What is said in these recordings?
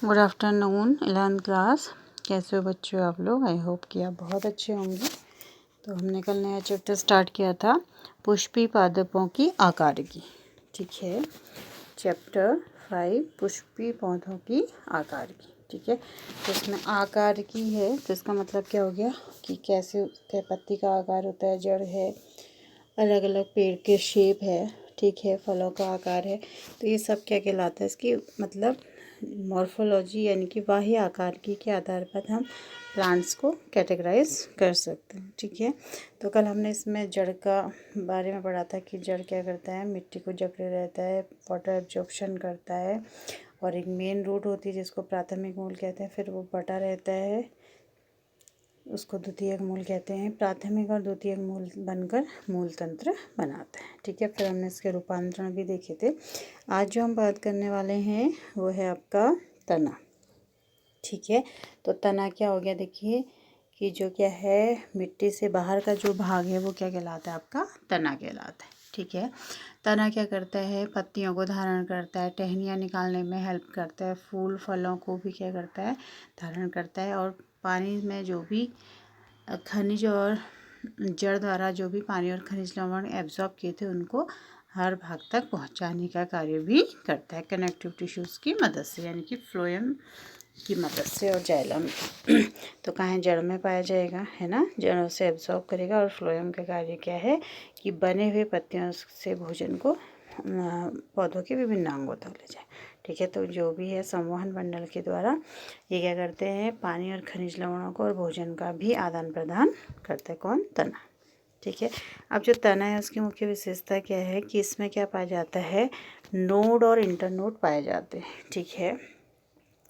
Good afternoon 11th class. कैसे हो बच्चों आप लोग? आई होप कि आप बहुत अच्छे होंगे। तो हमने कल नया चैप्टर स्टार्ट किया था, पुष्पी पादपों की आकारिकी। ठीक है, चैप्टर 5 पुष्पी पौधों की आकारिकी। ठीक है, तो इसमें आकारिकी है तो इसका मतलब क्या हो गया कि कैसे उसके पत्ती का आकार होता है, जड़ है, अलग अलग पेड़ के शेप है, ठीक है, फलों का आकार है। तो ये सब क्या कहलाता है, इसकी मतलब मॉर्फोलॉजी यानी कि बाह्य आकारिकी के आधार पर हम प्लांट्स को कैटेगराइज कर सकते हैं। ठीक है, तो कल हमने इसमें जड़ का बारे में पढ़ा था कि जड़ क्या करता है, मिट्टी को जकड़े रहता है, वाटर एब्जॉर्प्शन करता है, और एक मेन रूट होती है जिसको प्राथमिक मूल कहते हैं, फिर वो बटा रहता है, उसको द्वितीयक मूल कहते हैं। प्राथमिक और द्वितीयक मूल बनकर मूल तंत्र बनाता है। ठीक है, फिर हमने इसके रूपांतरण भी देखे थे। आज जो हम बात करने वाले हैं वो है आपका तना। ठीक है, तो तना क्या हो गया, देखिए कि जो क्या है मिट्टी से बाहर का जो भाग है वो क्या कहलाता है, आपका तना कहलाता है। ठीक है, तना क्या करता है, पत्तियों को धारण करता है, टहनियाँ निकालने में हेल्प करता है, फूल फलों को भी क्या करता है, धारण करता है, और पानी में जो भी खनिज और जड़ द्वारा जो भी पानी और खनिज लवण एब्जॉर्ब किए थे उनको हर भाग तक पहुंचाने का कार्य भी करता है कनेक्टिव टिश्यूज़ की मदद से, यानी कि फ्लोएम की मदद से और जाइलम। तो कहाँ जड़ में पाया जाएगा, है ना, जड़ों से एब्जॉर्ब करेगा, और फ्लोएम का कार्य क्या है कि बने हुए पत्तियों से भोजन को पौधों के विभिन्न अंगों तक ले जाए। ठीक है, तो जो भी है संवहन मंडल के द्वारा ये क्या करते हैं, पानी और खनिज लवणों को और भोजन का भी आदान प्रदान करते हैं। कौन? तना। ठीक है, अब जो तना है उसकी मुख्य विशेषता क्या है कि इसमें क्या पाया जाता है, नोड और इंटरनोड पाए जाते हैं। ठीक है,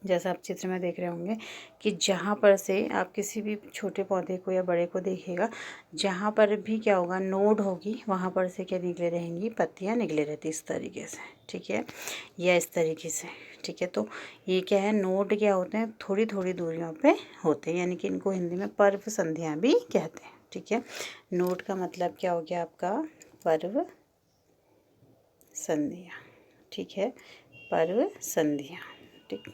जैसा आप चित्र में देख रहे होंगे कि जहाँ पर से आप किसी भी छोटे पौधे को या बड़े को देखिएगा, जहाँ पर भी क्या होगा, नोड होगी, वहाँ पर से क्या निकले रहेंगी, पत्तियाँ निकले रहती इस तरीके से। ठीक है, या इस तरीके से। ठीक है, तो ये क्या है, नोड क्या होते हैं, थोड़ी थोड़ी दूरियों पे होते हैं, यानी कि इनको हिंदी में पर्व संधियाँ भी कहते हैं। ठीक है, नोड का मतलब क्या हो गया आपका, पर्व संधियाँ। ठीक है, पर्व संधियाँ। ठीक,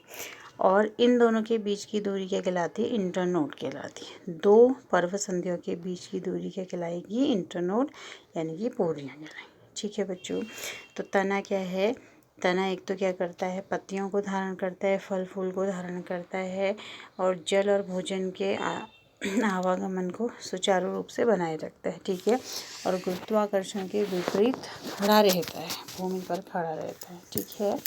और इन दोनों के बीच की दूरी क्या कहलाती है, इंटरनोड कहलाती है। दो पर्व संधियों के बीच की दूरी क्या कहलाएगी, इंटरनोड, यानी कि पोरियाँ कहलाएंगी। ठीक है बच्चों, तो तना क्या है, तना एक तो क्या करता है, पत्तियों को धारण करता है, फल फूल को धारण करता है, और जल और भोजन के आवागमन को सुचारू रूप से बनाए रखता है। ठीक है, और गुरुत्वाकर्षण के विपरीत खड़ा रहता है, भूमि पर खड़ा रहता है। ठीक है,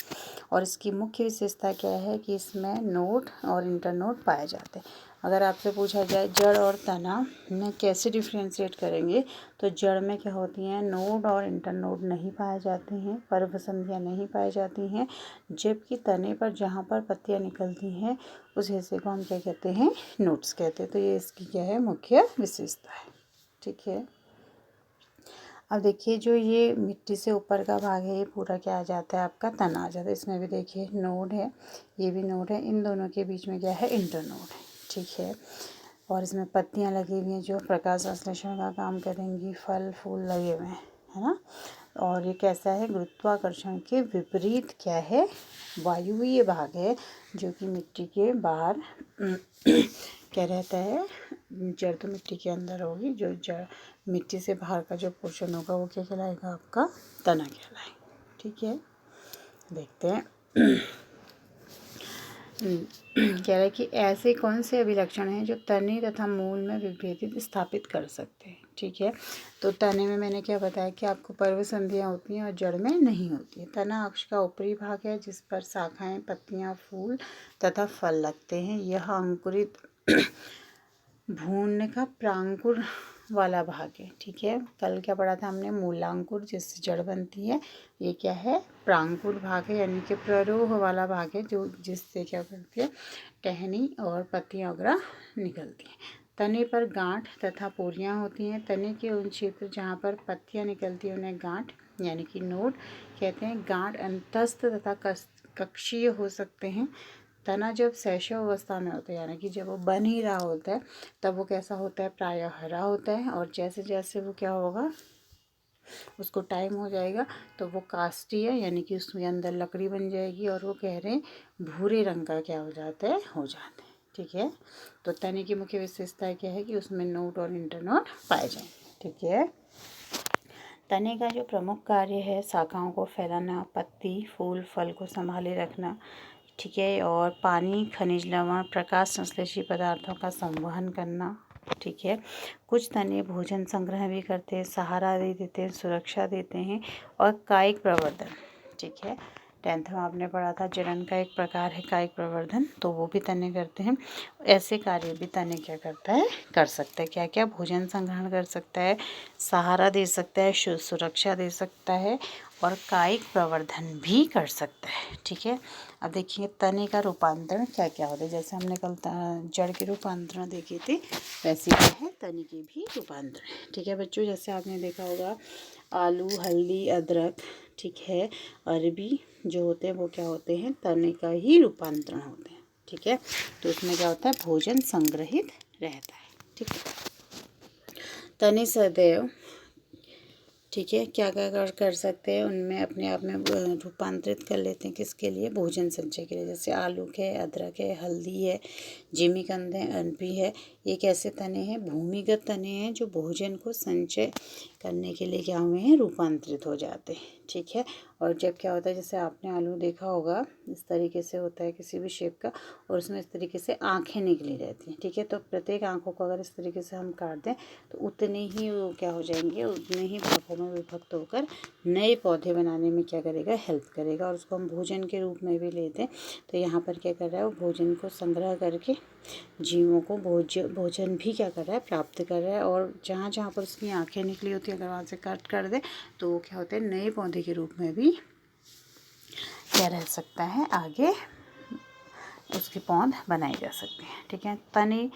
और इसकी मुख्य विशेषता क्या है कि इसमें नोड और इंटरनोड पाए जाते हैं। अगर आपसे पूछा जाए जड़ और तना में कैसे डिफ्रेंशिएट करेंगे, तो जड़ में क्या होती हैं, नोड और इंटरनोड नहीं पाए जाते हैं, पर्व संधियाँ नहीं पाई जाती हैं, जबकि तने पर जहाँ पर पत्तियाँ निकलती हैं उस हिस्से को हम क्या कहते हैं, नोड्स कहते हैं। तो ये इसकी क्या है, मुख्य विशेषता है। ठीक है, अब देखिए जो ये मिट्टी से ऊपर का भाग है ये पूरा क्या आ जाता है, आपका तना आ जाता है। इसमें भी देखिए नोड है, ये भी नोड है, इन दोनों के बीच में क्या है, इंटरनोड है। ठीक है, और इसमें पत्तियां लगी हुई हैं जो प्रकाश संश्लेषण का काम करेंगी, फल फूल लगे हुए हैं, है ना। और ये कैसा है, गुरुत्वाकर्षण के विपरीत क्या है, वायुवीय भाग है, जो कि मिट्टी के बाहर क्या रहता है, जड़ तो मिट्टी के अंदर होगी, जो जड़ मिट्टी से बाहर का जो पोर्शन होगा वो क्या कहलाएगा, आपका तना कहलाएगा। ठीक है, देखते हैं कह रहा है कि ऐसे कौन से अभिलक्षण हैं जो तने तथा मूल में विभेदित स्थापित कर सकते हैं। ठीक है, तो तने में मैंने क्या बताया कि आपको पर्व संधियाँ होती हैं और जड़ में नहीं होती है। तना अक्ष का ऊपरी भाग है जिस पर शाखाएं, पत्तियां, फूल तथा फल लगते हैं। यह अंकुरित भ्रूण का प्रांकुर वाला भाग है। ठीक है, कल क्या पढ़ा था हमने, मूलांकुर जिससे जड़ बनती है, ये क्या है, प्रांकुर भाग है, यानी कि प्ररोह वाला भाग है, जो जिससे क्या करती है, टहनी और पत्तियां वगैरह निकलती हैं। तने पर गांठ तथा पोरियां होती हैं। तने के उन क्षेत्र जहाँ पर पत्तियां निकलती हैं उन्हें गांठ यानी कि नोड कहते हैं। गांठ अंतस्थ तथा कक्षीय हो सकते हैं। तना जब शैशव अवस्था में होता है, यानी कि जब वो बन ही रहा होता है, तब वो कैसा होता है, प्रायः हरा होता है, और जैसे जैसे वो क्या होगा, उसको टाइम हो जाएगा तो वो कास्टी है, यानी कि उसके अंदर लकड़ी बन जाएगी और वो कह रहे हैं भूरे रंग का क्या हो जाता है, हो जाता है। ठीक है, तो तने की मुख्य विशेषता क्या है कि उसमें नोट और इंटरनोट पाए जाएंगे। ठीक है, तने का जो प्रमुख कार्य है शाखाओं को फैलाना, पत्ती फूल फल को संभाले रखना। ठीक है, और पानी, खनिज लवण, प्रकाश संश्लेषी पदार्थों का संवहन करना। ठीक है, कुछ तने भोजन संग्रह भी करते हैं, सहारा भी देते हैं, सुरक्षा देते हैं और कायिक प्रवर्धन। ठीक है, 10th में आपने पढ़ा था जनन का एक प्रकार है कायिक प्रवर्धन, तो वो भी तने करते हैं। ऐसे कार्य भी तने क्या करता है, कर सकता है। क्या क्या, भोजन संग्रहण कर सकता है, सहारा दे सकता है, सुरक्षा दे सकता है और कायिक प्रवर्धन भी कर सकता है। ठीक है, अब देखिए तने का रूपांतरण क्या क्या होता है। जैसे हमने कल जड़ के रूपांतरण देखे थे, वैसे ही है तने के भी रूपांतरण। ठीक है बच्चों, जैसे आपने देखा होगा आलू, हल्दी, अदरक, ठीक है, अरबी जो होते हैं वो क्या होते हैं, तने का ही रूपांतरण होते हैं। ठीक है, तो उसमें क्या होता है, भोजन संग्रहित रहता है। ठीक है, तने सदैव, ठीक है, क्या क्या कर सकते हैं, उनमें अपने आप में रूपांतरित कर लेते हैं। किसके लिए, भोजन संचय के लिए। जैसे आलू है, अदरक है, हल्दी है, जिमीकंद है, अरबी है, ये कैसे तने हैं, भूमिगत तने हैं जो भोजन को संचय करने के लिए क्या हुए हैं, रूपांतरित हो जाते हैं। ठीक है, और जब क्या होता है, जैसे आपने आलू देखा होगा इस तरीके से होता है किसी भी शेप का, और उसमें इस तरीके से आँखें निकली रहती हैं। ठीक है, तो प्रत्येक आँखों को अगर इस तरीके से हम काट दें तो उतने ही वो क्या हो जाएंगे, उतने ही भागों में विभक्त होकर नए पौधे बनाने में क्या करेगा, हेल्प करेगा। और उसको हम भोजन के रूप में भी लेते हैं। तो यहाँ पर क्या कर रहा है, वो भोजन को संग्रह करके जीवों को भोजन भी क्या कर रहा है, प्राप्त कर रहा है। और जहाँ जहाँ पर उसकी आँखें निकली होती है, अगर वहाँ से कट कर दे तो वो क्या होता है, नए पौधे के रूप में भी क्या रह सकता है, आगे उसकी पौध बनाई जा सकती है। ठीक है, तने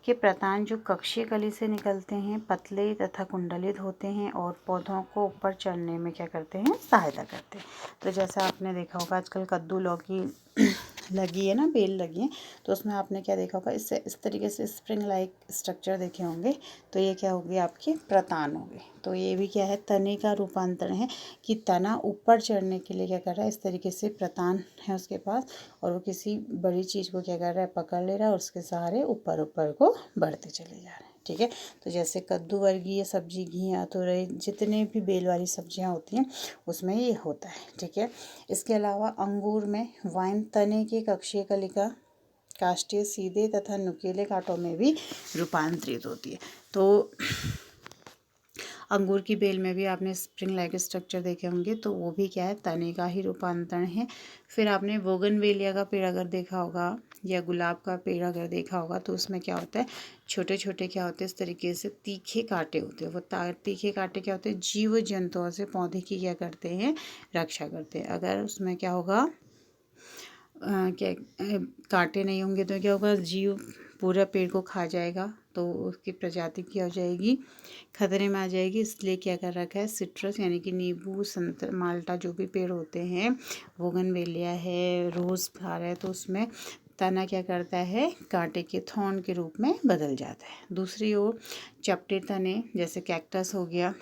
के प्रतान जो कक्षीय कली से निकलते हैं, पतले तथा कुंडलित होते हैं और पौधों को ऊपर चढ़ने में क्या करते हैं, सहायता करते हैं। तो जैसा आपने देखा होगा आजकल कद्दू, लौकी लगी है ना, बेल लगी है, तो उसमें आपने क्या देखा होगा, इससे इस तरीके से स्प्रिंग लाइक स्ट्रक्चर देखे होंगे। तो ये क्या होगी, आपके प्रतान होंगे। तो ये भी क्या है, तने का रूपांतरण है कि तना ऊपर चढ़ने के लिए क्या कर रहा है, इस तरीके से प्रतान है उसके पास, और वो किसी बड़ी चीज़ को क्या कर रहा है, पकड़ ले रहा है और उसके सहारे ऊपर ऊपर को बढ़ते चले जा रहे हैं। ठीक है, तो जैसे कद्दू वर्गीय सब्जी, घिया, तुरई, जितने भी बेल वाली सब्जियां होती हैं उसमें ये होता है। ठीक है, इसके अलावा अंगूर में वाइन तने के कक्षीय कलिका काष्ठीय सीधे तथा नुकीले कांटों में भी रूपांतरित होती है। तो अंगूर की बेल में भी आपने स्प्रिंग लाइक स्ट्रक्चर देखे होंगे, तो वो भी क्या है, तने का ही रूपांतरण है। फिर आपने बोगनवेलिया का पेड़ अगर देखा होगा या गुलाब का पेड़ अगर देखा होगा, तो उसमें क्या होता है, छोटे छोटे क्या होते हैं, इस तरीके से तीखे कांटे होते हैं। वो तीखे कांटे क्या होते हैं, जीव जंतुओं से पौधे की क्या करते हैं, रक्षा करते हैं। अगर उसमें क्या होगा, क्या कांटे नहीं होंगे तो क्या होगा, जीव पूरा पेड़ को खा जाएगा, तो उसकी प्रजाति क्या हो जाएगी, खतरे में आ जाएगी। इसलिए क्या कर रखा है, सिट्रस यानी कि नींबू, संतरा, माल्टा जो भी पेड़ होते हैं, बोगनवेलिया है, रोज़ फ्लावर है, तो उसमें तना क्या करता है, कांटे के थॉर्न के रूप में बदल जाता है। दूसरी ओर चपटे तने जैसे कैक्टस हो गया,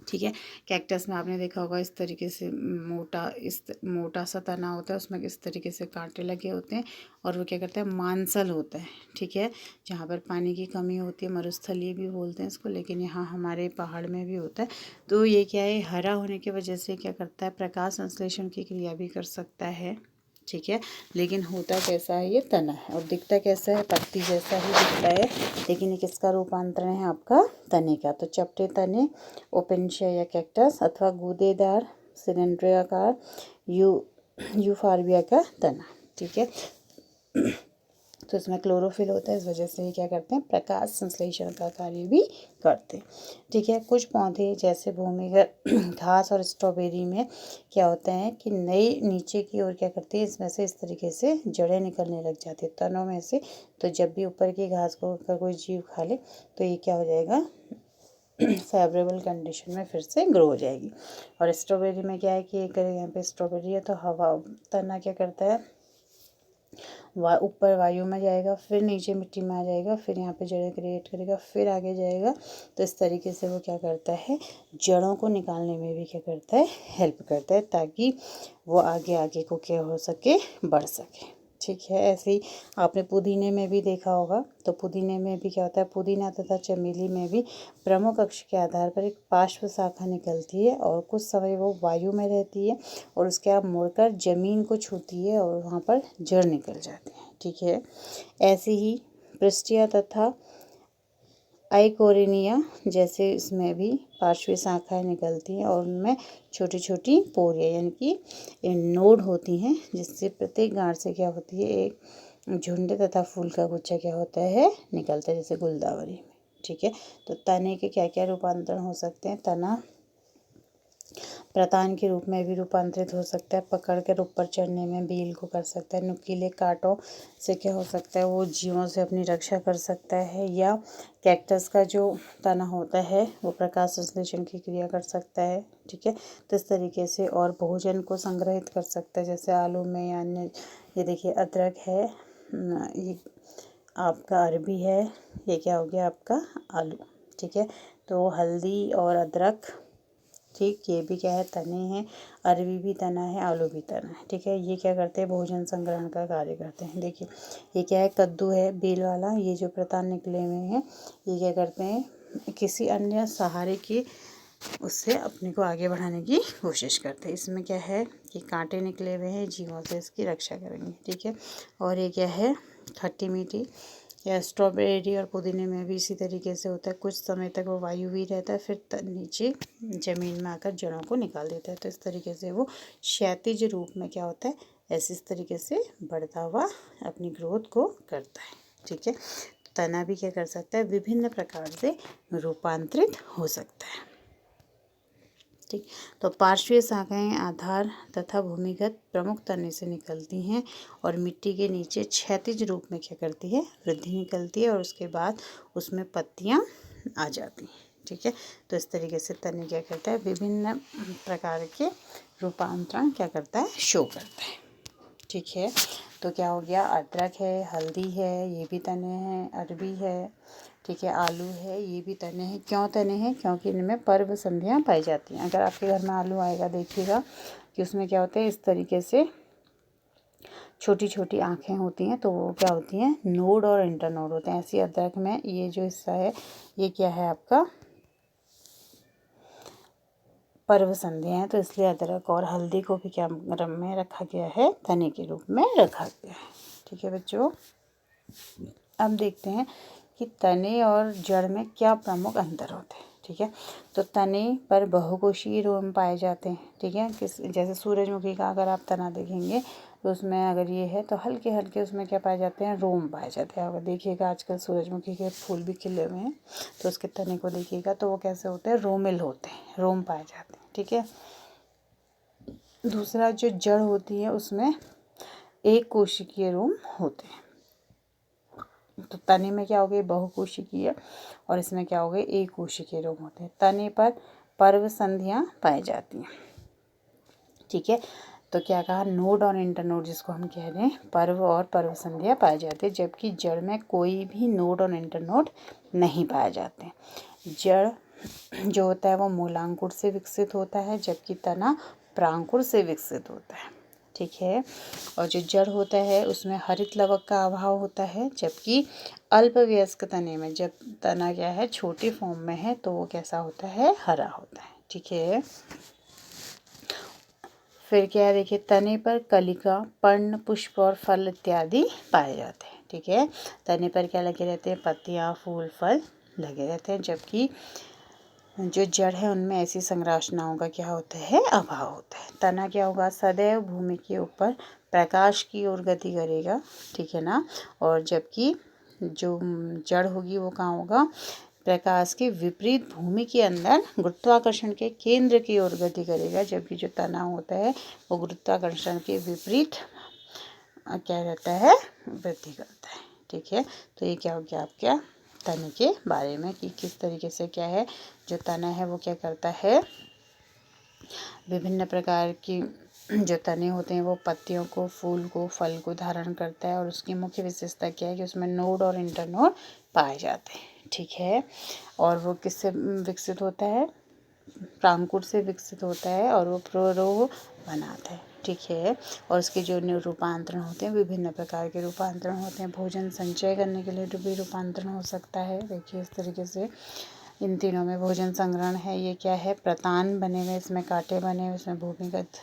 ठीक है, कैक्टस में आपने देखा होगा इस तरीके से मोटा सा तना होता है, उसमें इस तरीके से कांटे लगे होते हैं और वो क्या करता है, मांसल होता है। ठीक है, जहाँ पर पानी की कमी होती है, मरुस्थलीय भी बोलते हैं इसको, लेकिन यहाँ हमारे पहाड़ में भी होता है। तो ये क्या है, हरा होने की वजह से क्या करता है, प्रकाश संश्लेषण की क्रिया भी कर सकता है। ठीक है, लेकिन होता कैसा है, ये तना है और दिखता कैसा है, पत्ती जैसा ही दिखता है, लेकिन ये किसका रूपांतरण है, आपका तने का। तो चपटे तने ओपेनशिया या कैक्टस अथवा गूदेदार सिलेंडराकार यूफारबिया का तना। ठीक है, तो इसमें क्लोरोफिल होता है, इस वजह से ये क्या करते हैं, प्रकाश संश्लेषण का कार्य भी करते हैं। ठीक है, कुछ पौधे जैसे भूमिगत घास और स्ट्रॉबेरी में क्या होता है कि नए नीचे की ओर क्या करती है, इसमें से इस तरीके से जड़ें निकलने लग जाती है तनों में से। तो जब भी ऊपर की घास को अगर कोई जीव खा ले तो ये क्या हो जाएगा, फेवरेबल कंडीशन में फिर से ग्रो हो जाएगी। और स्ट्रॉबेरी में क्या है कि अगर यहाँ पे स्ट्रॉबेरी है तो हवा तना क्या करता है, ऊपर वायु में जाएगा, फिर नीचे मिट्टी में आ जाएगा, फिर यहाँ पे जड़ें क्रिएट करेगा, फिर आगे जाएगा। तो इस तरीके से वो क्या करता है, जड़ों को निकालने में भी क्या करता है, हेल्प करता है, ताकि वो आगे आगे को क्या हो सके, बढ़ सके। ठीक है, ऐसे ही आपने पुदीने में भी देखा होगा। तो पुदीने में भी क्या होता है, पुदीना तथा चमेली में भी प्रमुख अक्ष के आधार पर एक पार्श्व शाखा निकलती है और कुछ समय वो वायु में रहती है और उसके बाद मुड़कर जमीन को छूती है और वहाँ पर जड़ निकल जाती है। ठीक है, ऐसे ही पृष्ठीय तथा आइकोरेनिया जैसे इसमें भी पार्श्वी शाखाएं निकलती हैं और उनमें छोटी छोटी पोरियां यानी कि नोड होती हैं, जिससे प्रत्येक गांठ से क्या होती है, एक झुंड तथा फूल का गुच्छा क्या होता है, निकलता है, जैसे गुलदावरी में। ठीक है, तो तने के क्या क्या रूपांतरण हो सकते हैं। तना प्रतान के रूप में भी रूपांतरित हो सकता है, पकड़ कर ऊपर चढ़ने में बील को कर सकता है, नुकीले कांटों से क्या हो सकता है, वो जीवों से अपनी रक्षा कर सकता है, या कैक्टस का जो तना होता है वो प्रकाश संश्लेषण की क्रिया कर सकता है। ठीक है, तो इस तरीके से और भोजन को संग्रहित कर सकता है, जैसे आलू में या अन्य, ये देखिए अदरक है, ये आपका अरबी है, ये क्या हो गया आपका आलू। ठीक है, तो हल्दी और अदरक, ठीक, ये भी क्या है, तने हैं, अरबी भी तना है, आलू भी तना है। ठीक है, ये क्या करते हैं, भोजन संग्रहण का कार्य करते हैं। देखिए ये क्या है, कद्दू है बेल वाला, ये जो प्रतान निकले हुए हैं, ये क्या करते हैं, किसी अन्य सहारे के उससे अपने को आगे बढ़ाने की कोशिश करते हैं। इसमें क्या है कि कांटे निकले हुए हैं, जीवों से इसकी रक्षा करेंगे। ठीक है, और ये क्या है, खट्टी मीठी या स्ट्रॉबेरी और पुदीने में भी इसी तरीके से होता है। कुछ समय तक वो वायु भी रहता है, फिर नीचे ज़मीन में आकर जड़ों को निकाल देता है। तो इस तरीके से वो क्षैतिज रूप में क्या होता है, ऐसे इस तरीके से बढ़ता हुआ अपनी ग्रोथ को करता है। ठीक है, तना भी क्या कर सकता है, विभिन्न प्रकार से रूपांतरित हो सकता है। ठीक, तो पार्श्वीय शाखाएं आधार तथा भूमिगत प्रमुख तने से निकलती हैं और मिट्टी के नीचे क्षैतिज रूप में क्या करती है, वृद्धि निकलती है और उसके बाद उसमें पत्तियां आ जाती हैं। ठीक है, तो इस तरीके से तने क्या करता है, विभिन्न प्रकार के रूपांतरण क्या करता है, शो करता है। ठीक है, तो क्या हो गया, अदरक है, हल्दी है, ये भी तने हैं, अरबी है, ठीक है, आलू है, ये भी तने हैं। क्यों तने हैं, क्योंकि इनमें पर्व संधियाँ पाई जाती हैं। अगर आपके घर में आलू आएगा, देखिएगा कि उसमें क्या होता है, इस तरीके से छोटी छोटी आँखें होती हैं, तो वो क्या होती हैं, नोड और इंटरनोड होते हैं। ऐसी अदरक में ये जो हिस्सा है, ये क्या है आपका, पर्व संधियाँ हैं, तो इसलिए अदरक और हल्दी को भी क्या क्रम में रखा गया है, तने के रूप में रखा गया है। ठीक है बच्चों, अब देखते हैं कि तने और जड़ में क्या प्रमुख अंतर होते हैं। ठीक है, तो तने पर बहुकोशीय रोम पाए जाते हैं। ठीक है, जैसे सूरजमुखी का अगर आप तना देखेंगे तो उसमें अगर ये है तो हल्के हल्के उसमें क्या पाए जाते हैं, रोम पाए जाते हैं। अगर देखिएगा आजकल सूरजमुखी के फूल भी खिले हुए हैं, तो उसके तने को देखिएगा तो वो कैसे होते हैं, रोमिल होते हैं, रोम पाए जाते हैं। ठीक है, दूसरा जो जड़ होती है उसमें एक कोशिकीय रोम होते हैं। तो तने में क्या हो गए, बहुकोशिकीय, और इसमें क्या हो गए, एक कोशिकीय रोम होते हैं। तने पर पर्व संधियाँ पाई जाती हैं। ठीक है, तो क्या कहा, नोड और इंटरनोड जिसको हम कह रहे हैं, पर्व और पर्व संधियाँ पाई जाती है, जबकि जड़ में कोई भी नोड और इंटरनोड नहीं पाए जाते। जड़ जो होता है वो मूलांकुर से विकसित होता है, जबकि तना प्रांकुर से विकसित होता है। ठीक है, और जो जड़ होता है उसमें हरित लवक का अभाव होता है, जबकि अल्पवयस्क तने में, जब तना क्या है, छोटी फॉर्म में है, तो वो कैसा होता है, हरा होता है। ठीक है, फिर क्या है, देखिए तने पर कलिका, पर्ण, पुष्प और फल इत्यादि पाए जाते हैं। ठीक है, तने पर क्या लगे रहते हैं, पत्तियाँ, फूल, फल लगे रहते हैं, जबकि जो जड़ है उनमें ऐसी संरचनाओं का क्या होता है, अभाव होता है। तना क्या होगा, सदैव भूमि के ऊपर प्रकाश की ओर गति करेगा। ठीक है ना, और जबकि जो जड़ होगी वो कहाँ होगा, प्रकाश के विपरीत भूमि के अंदर गुरुत्वाकर्षण के केंद्र की ओर गति करेगा, जबकि जो तना होता है वो गुरुत्वाकर्षण के विपरीत क्या रहता है, वृद्धि करता है। ठीक है, तो ये क्या हो गया आपका तने के बारे में, कि किस तरीके से क्या है, जो तना है वो क्या करता है, विभिन्न प्रकार की जो तने होते हैं वो पत्तियों को, फूल को, फल को धारण करता है और उसकी मुख्य विशेषता क्या है कि उसमें नोड और इंटरनोड पाए जाते हैं। ठीक है, और वो किससे विकसित होता है? प्रांकुर से विकसित होता है और वो प्रोरोह बनाता है। ठीक है, और उसके जो रूपांतरण होते हैं, विभिन्न प्रकार के रूपांतरण होते हैं। भोजन संचय करने के लिए भी रूपांतरण हो सकता है। देखिए इस तरीके से इन तीनों में भोजन संग्रहण है। ये क्या है? प्रतान बने हुए, इसमें कांटे बने हुए, इसमें भूमिगत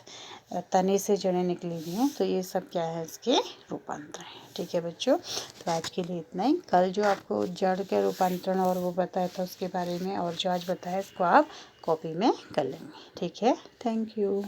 तने से जड़ें निकली हुई हैं। तो ये सब क्या है? इसके रूपांतरण है। ठीक है बच्चों, तो आज के लिए इतना ही। कल जो आपको जड़ के रूपांतरण और वो बताया था उसके बारे में, और जो आज बताया इसको आप कॉपी में कर लेंगे। ठीक है, थैंक यू।